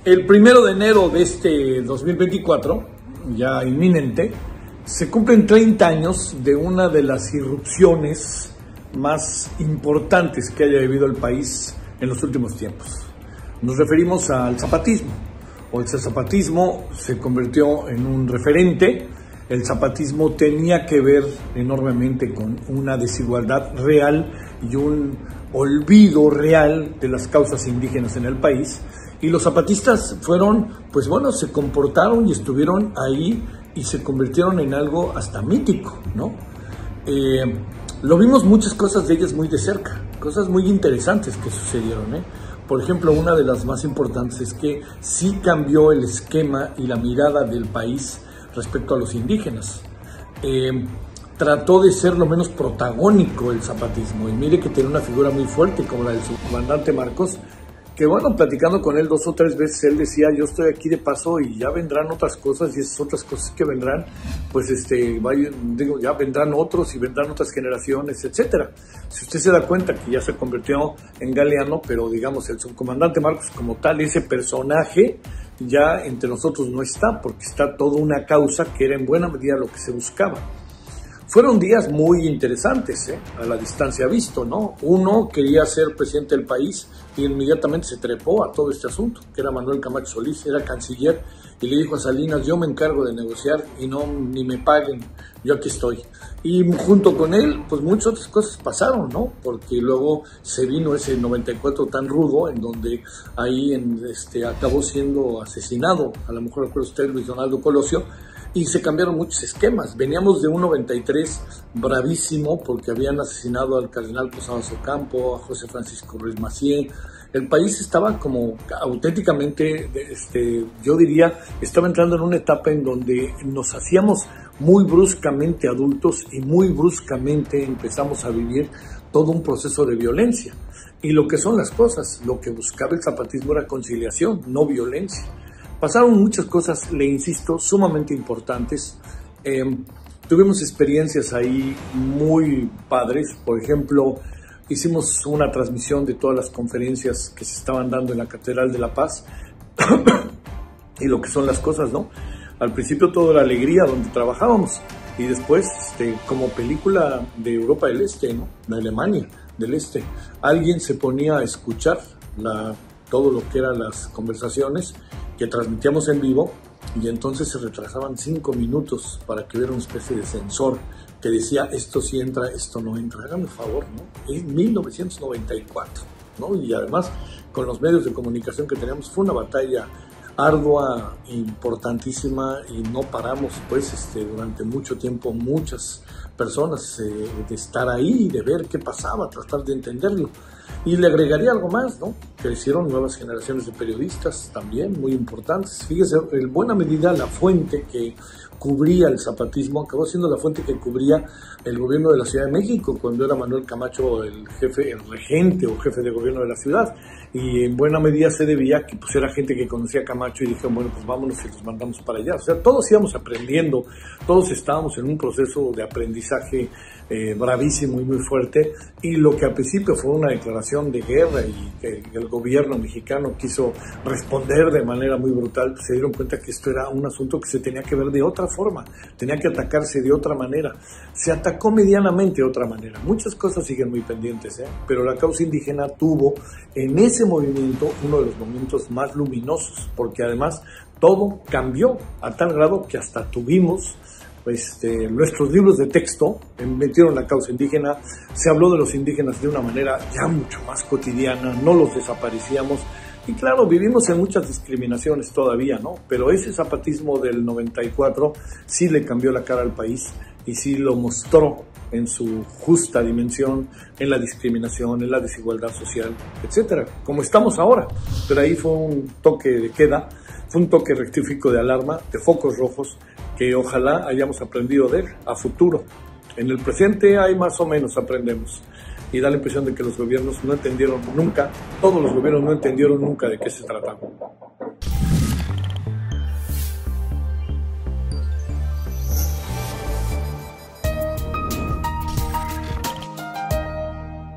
El 1 de enero de este 2024, ya inminente, se cumplen 30 años de una de las irrupciones más importantes que haya vivido el país en los últimos tiempos. Nos referimos al zapatismo. El zapatismo se convirtió en un referente. El zapatismo tenía que ver enormemente con una desigualdad real y un olvido real de las causas indígenas en el país. Y los zapatistas fueron, se comportaron y estuvieron ahí y se convirtieron en algo hasta mítico, ¿no? Lo vimos muchas cosas de ellas muy de cerca, cosas muy interesantes que sucedieron, ¿eh? Por ejemplo, una de las más importantes es que sí cambió el esquema y la mirada del país respecto a los indígenas. Trató de ser lo menos protagónico el zapatismo, y mire que tiene una figura muy fuerte como la del subcomandante Marcos, que platicando con él 2 o 3 veces, él decía: yo estoy aquí de paso y ya vendrán otras cosas, y esas otras cosas que vendrán, ya vendrán otros y vendrán otras generaciones, etcétera. Si usted se da cuenta que ya se convirtió en Galeano, pero digamos el subcomandante Marcos como tal, ese personaje ya entre nosotros no está, porque está toda una causa que era en buena medida lo que se buscaba. Fueron días muy interesantes, a la distancia visto, ¿no? Uno quería ser presidente del país y inmediatamente se trepó a todo este asunto, que era Manuel Camacho Solís, era canciller, y le dijo a Salinas: yo me encargo de negociar y ni me paguen, yo aquí estoy. Y junto con él, muchas otras cosas pasaron, ¿no? Porque luego se vino ese 94 tan rudo, en donde ahí acabó siendo asesinado, a lo mejor recuerda usted, Luis Donaldo Colosio, y se cambiaron muchos esquemas. Veníamos de un 93 bravísimo, porque habían asesinado al cardenal Posadas Ocampo, a José Francisco Ruiz Massieu. El país estaba como auténticamente, yo diría, estaba entrando en una etapa en donde nos hacíamos muy bruscamente adultos y muy bruscamente empezamos a vivir todo un proceso de violencia. Y lo que son las cosas, lo que buscaba el zapatismo era conciliación, no violencia. Pasaron muchas cosas, le insisto, sumamente importantes. Tuvimos experiencias ahí muy padres. Por ejemplo, hicimos una transmisión de todas las conferencias que se estaban dando en la Catedral de la Paz y lo que son las cosas, ¿no? Al principio todo era alegría donde trabajábamos, y después, como película de Europa del Este, ¿no? De Alemania del Este, alguien se ponía a escuchar todo lo que eran las conversaciones que transmitíamos en vivo, y entonces se retrasaban 5 minutos para que hubiera una especie de sensor que decía: esto sí entra, esto no entra. Hágame el favor, ¿no? En 1994, ¿no? Y además, con los medios de comunicación que teníamos, fue una batalla ardua, importantísima, y no paramos, durante mucho tiempo, muchas personas, de estar ahí, de ver qué pasaba, tratar de entenderlo. Y le agregaría algo más, ¿no? Crecieron nuevas generaciones de periodistas también muy importantes. Fíjese, en buena medida la fuente que cubría el zapatismo acabó siendo la fuente que cubría el gobierno de la Ciudad de México, cuando era Manuel Camacho el regente o jefe de gobierno de la ciudad. Y en buena medida se debía que era gente que conocía a Camacho y dijeron: vámonos y los mandamos para allá. O sea, todos íbamos aprendiendo, todos estábamos en un proceso de aprendizaje bravísimo y muy fuerte. Y lo que al principio fue una declaración de guerra y que el gobierno mexicano quiso responder de manera muy brutal, se dieron cuenta que esto era un asunto que se tenía que ver de otra forma, tenía que atacarse de otra manera. Se atacó medianamente de otra manera. Muchas cosas siguen muy pendientes, pero la causa indígena tuvo en ese movimiento uno de los momentos más luminosos, porque además todo cambió a tal grado que hasta tuvimos nuestros libros de texto metieron la causa indígena. Se habló de los indígenas de una manera ya mucho más cotidiana, no los desaparecíamos. Y claro, vivimos en muchas discriminaciones todavía, ¿no? Pero ese zapatismo del 94 sí le cambió la cara al país y sí lo mostró en su justa dimensión, en la discriminación, en la desigualdad social, etcétera, como estamos ahora. Pero ahí fue un toque de queda, fue un toque rectifico de alarma, de focos rojos, que ojalá hayamos aprendido de él a futuro. En el presente hay más o menos aprendemos, y da la impresión de que los gobiernos no entendieron nunca, todos los gobiernos no entendieron nunca de qué se trataba.